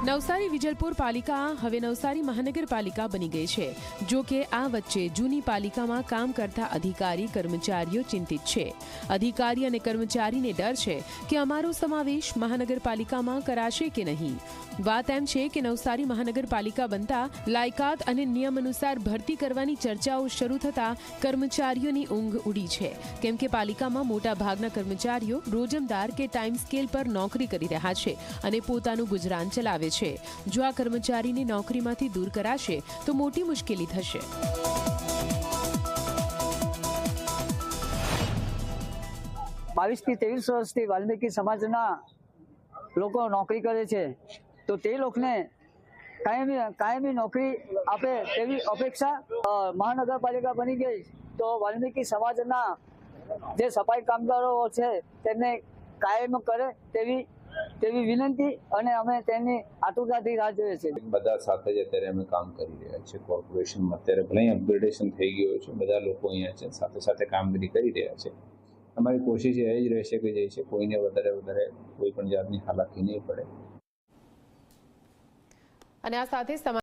નવસારી વિજલપુર પાલિકા હવે નવસારી મહાનગરપાલિકા બની ગઈ છે। જો કે આ વચ્ચે જૂની પાલિકામાં કામ કરતા અધિકારી કર્મચારીઓ ચિંતિત છે। અધિકારી અને કર્મચારીને ડર છે કે અમારો સમાવેશ મહાનગરપાલિકામાં કરાશે કે નહીં। વાત એમ છે કે નવસારી મહાનગરપાલિકા બનતા લાયકાત અને નિયમ અનુસાર ભરતી કરવાની ચર્ચાઓ શરૂ થતા કર્મચારીઓની ઊંઘ ઉડી છે, કેમ કે પાલિકામાં મોટા ભાગના કર્મચારીઓ રોજમદાર કે ટાઈમ સ્કેલ પર નોકરી કરી રહ્યા છે અને પોતાનું ગુજરાન ચલાવે છે। જો આ કર્મચારીને નોકરીમાંથી દૂર કરાશે તો મોટી મુશ્કેલી થશે। 22 થી 23 વર્ષથી વાલ્મીકી સમાજના લોકો નોકરી કરે છે, તો તે લોકોને કાયમી નોકરી આપે તેવી અપેક્ષા મહાનગરપાલિકા બની ગઈ તો વાલ્મીકી સમાજના જે સફાઈ કામદારો છે તેમને કાયમ કરે તેવી વિનંતી અને અમે તેની આતુરતાથી રાહ જોઈએ છીએ। બધા સાથે જ અત્યારે અમે કામ કરી રહ્યા છીએ। કોર્પોરેશનમાં અત્યારે ભલે અપગ્રેડેશન થઈ ગયું છે, બધા લોકો અહીંયા છે, સાથે સાથે કામગીરી કરી રહ્યા છે। અમારી કોશિશ એ જ રહેશે કે જે છે કોઈને વધારે કોઈ પણ જાતની હાલાકી નહીં પડે। અને આ સાથે